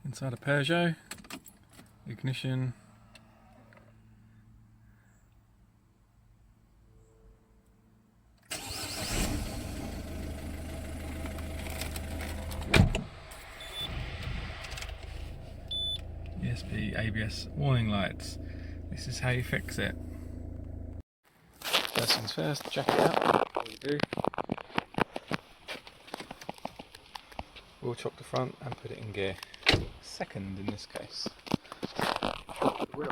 Inside a Peugeot, ignition, ESP ABS warning lights. This is how you fix it. First things first, jack it up, what you do. We'll chock the front and put it in gear. Second in this case. Wheel.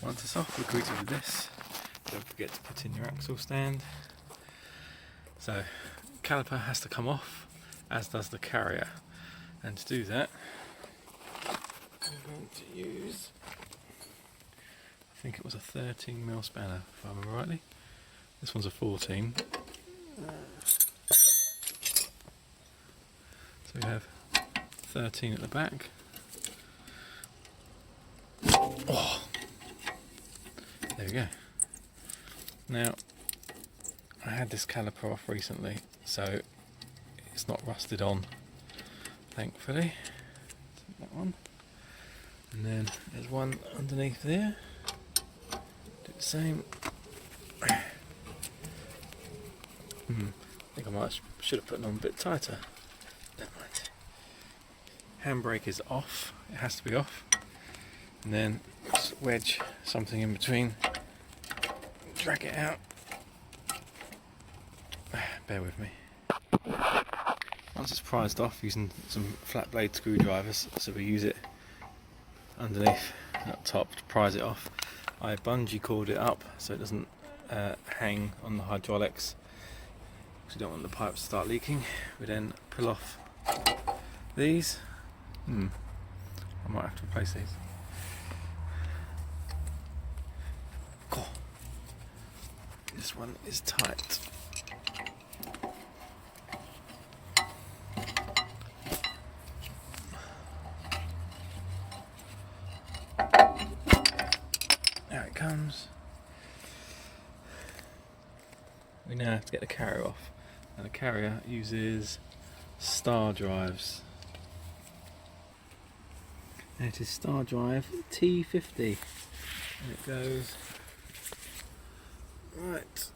Once it's off, we're greeted with this. Don't forget to put in your axle stand. So, caliper has to come off, as does the carrier. And to do that, I'm going to use, I think it was a 13mm spanner, if I remember rightly. This one's a 14. So we have 13 at the back. Oh, there we go. Now, I had this caliper off recently, so it's not rusted on, thankfully. That one. And then there's one underneath there. Do the same. I think I should have put it on a bit tighter. Never mind. Handbrake is off. It has to be off. And then just wedge something in between. Drag it out. Bear with me. Once it's prized off, using some flat blade screwdrivers, so we use it underneath up top to prise it off. I bungee cord it up so it doesn't hang on the hydraulics, because we don't want the pipes to start leaking. We then pull off these. I might have to replace these. Cool. This one is tight. There it comes. We now have to get the carrier off. Now the carrier uses star drives. And it is star drive T50. And it goes right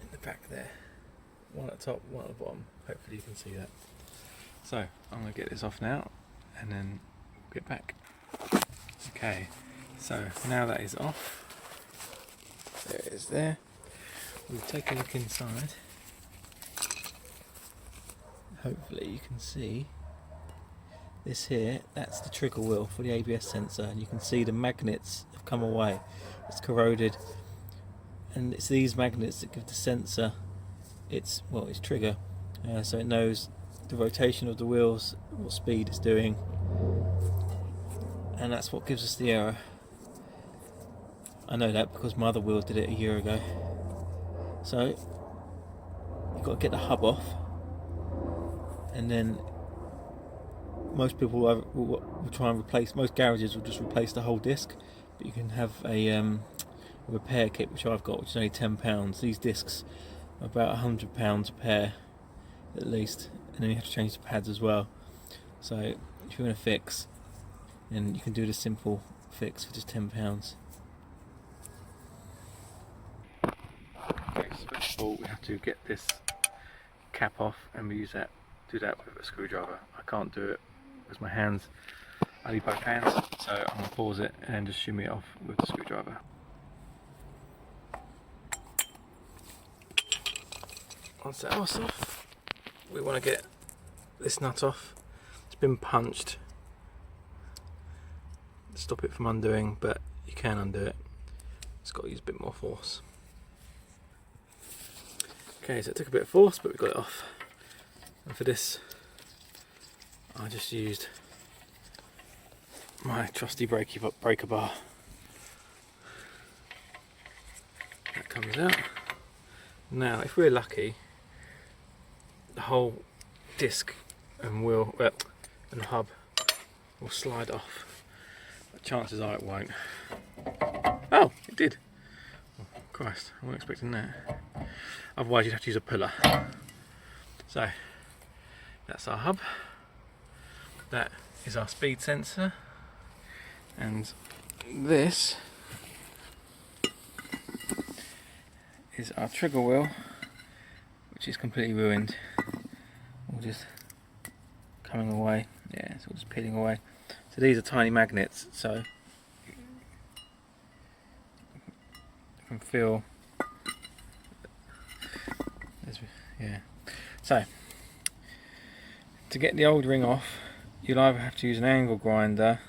in the back there. One at the top, one at the bottom. Hopefully you can see that. So I'm going to get this off now and then we'll get back. Okay, so now that is off. There it is there. We'll take a look inside. Hopefully you can see this here. That's the trigger wheel for the ABS sensor, and you can see the magnets have come away. It's corroded, and it's these magnets that give the sensor its trigger, so it knows the rotation of the wheels, what speed it's doing, and that's what gives us the error. I know that because my other wheel did it a year ago. So you've got to get the hub off, and then most people will try and replace, most garages will just replace the whole disc, but you can have a repair kit, which I've got, which is only £10. These discs are about £100 a pair at least, and then you have to change the pads as well. So if you're going to fix, then you can do the simple fix for just £10. Okay, so first of all we have to get this cap off, and we do that with a screwdriver. I can't do it because my hands, I need both hands, so I'm going to pause it and just shimmy it off with the screwdriver. Once that's off, we want to get this nut off. It's been punched. Stop it from undoing, but you can undo it. It's got to use a bit more force. Okay, so it took a bit of force, but we got it off. And for this, I just used my trusty breaker bar. That comes out. Now, if we're lucky, the whole disc and wheel and hub will slide off. But chances are it won't. Oh, it did. Oh, Christ, I wasn't expecting that. Otherwise you'd have to use a puller. So That's our hub. That is our speed sensor, and this is our trigger wheel, which is completely ruined. All just coming away. Yeah, it's all just peeling away. So these are tiny magnets, so you can feel. Yeah. So to get the old ring off, you'll either have to use an angle grinder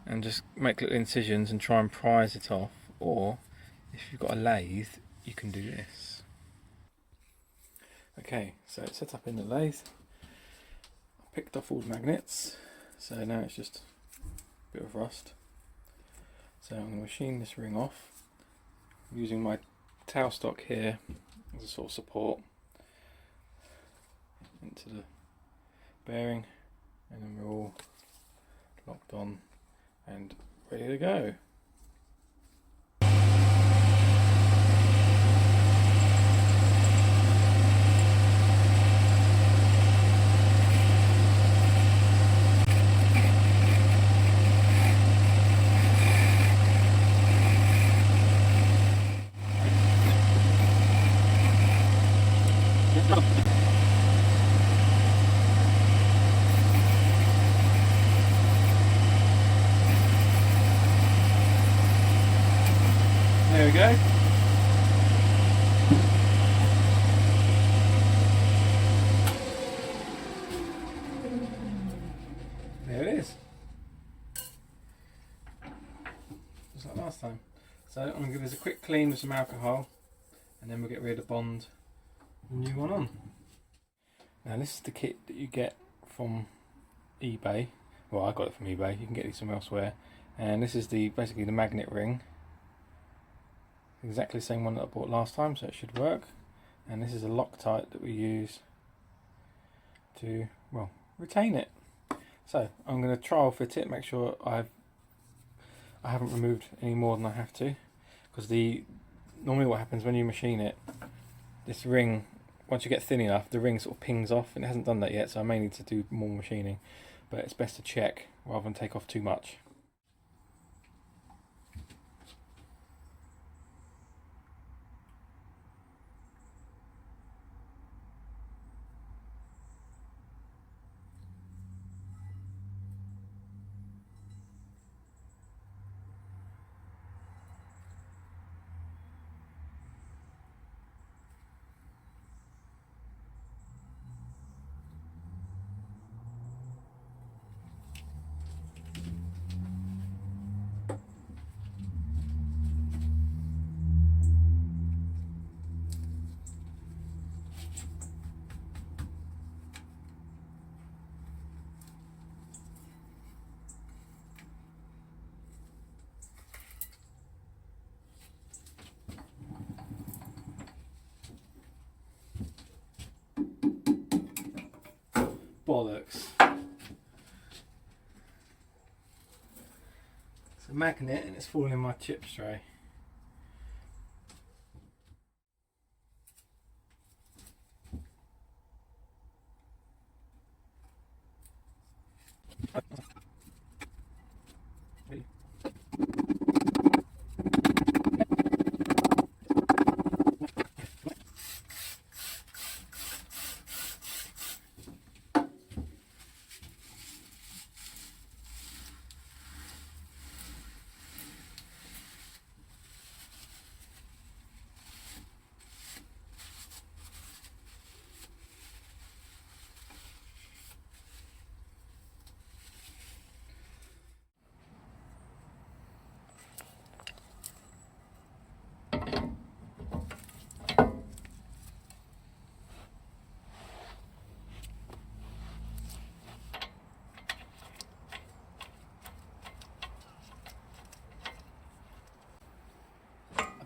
and just make little incisions and try and prise it off, or if you've got a lathe, you can do this. Okay, so it's set up in the lathe. I picked off all the magnets, so now it's just a bit of rust. So I'm going to machine this ring off using my tailstock here as a sort of support into the bearing, and then we're all locked on and ready to go. There we go. There it is. Just like last time. So I'm going to give this a quick clean with some alcohol, and then we'll get ready to bond the new one on. Now this is the kit that you get from eBay. Well, I got it from eBay. You can get these from elsewhere. And this is basically the magnet ring. Exactly the same one that I bought last time, so it should work. And this is a Loctite that we use to, well, retain it. So I'm going to trial fit it, make sure I haven't removed any more than I have to, because normally what happens when you machine it, this ring, once you get thin enough, the ring sort of pings off, and it hasn't done that yet, so I may need to do more machining, but it's best to check rather than take off too much. Bollocks. It's a magnet and it's falling in my chip tray.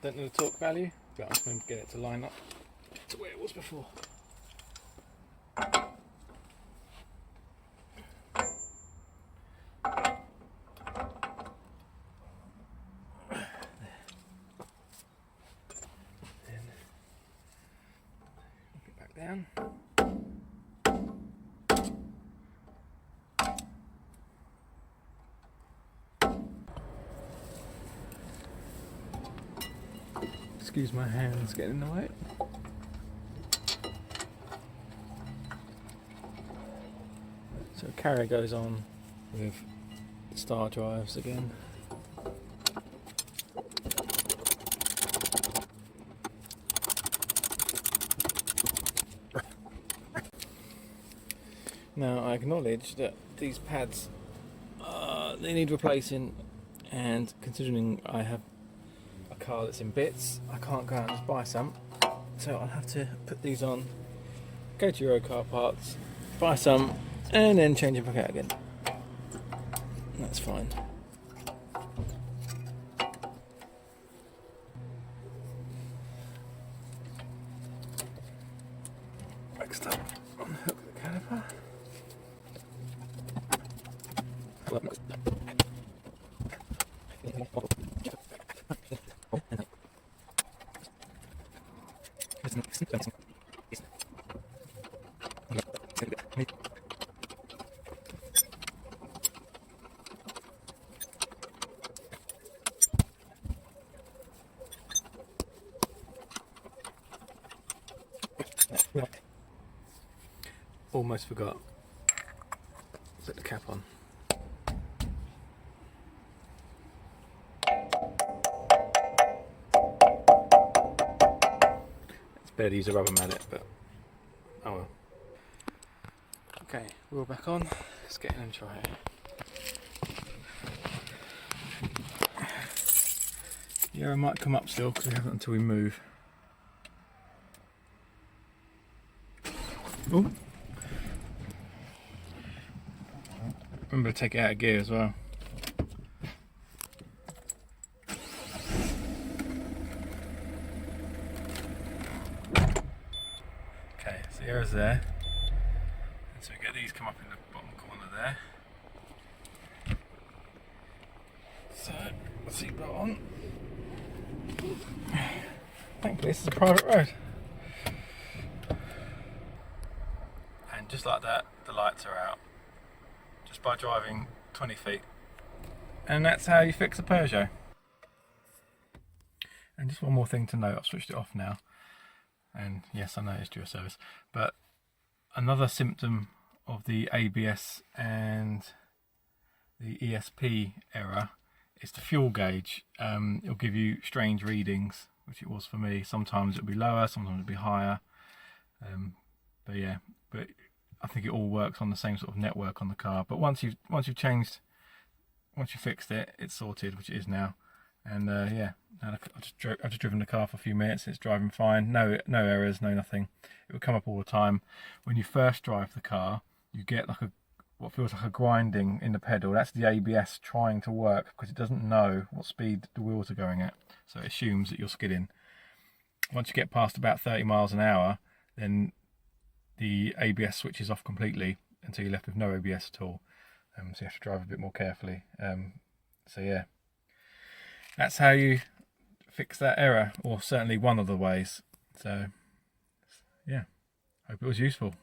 I don't know the torque value, but I'm just going to get it to line up to where it was before. Then knock it back down. Excuse my hands getting in the way. So carrier goes on with star drives again. Now I acknowledge that these pads they need replacing, and considering I have a car that's in bits, I can't go out and just buy some, so I'll have to put these on, go to Eurocar Parts, buy some, and then change it back out again. That's fine. Next up, unhook the caliper. Almost forgot. Put the cap on. It's better to use a rubber mallet, but oh well. Okay, wheel back on. Let's get in and try it. Yeah, I might come up still because we haven't until we move. Oh. Remember to take it out of gear as well. Okay, so the error's there. And so we get these come up in the bottom corner there. So, seatbelt on. Thankfully this is a private road. And just like that, the lights are out. Just by driving 20 feet. And that's how you fix a Peugeot. And just one more thing to note, I've switched it off now. And yes, I know it's due a service. But another symptom of the ABS and the ESP error is the fuel gauge. It'll give you strange readings, which it was for me. Sometimes it'll be lower, sometimes it'll be higher. But yeah, I think it all works on the same sort of network on the car. But once you fixed it, it's sorted, which it is now. And yeah, I've just driven the car for a few minutes. It's driving fine. No errors, no nothing. It will come up all the time. When you first drive the car, you get like what feels like a grinding in the pedal. That's the ABS trying to work because it doesn't know what speed the wheels are going at. So it assumes that you're skidding. Once you get past about 30 miles an hour, then the ABS switches off completely until you're left with no ABS at all. So you have to drive a bit more carefully. So yeah, that's how you fix that error, or certainly one of the ways. So yeah, hope it was useful.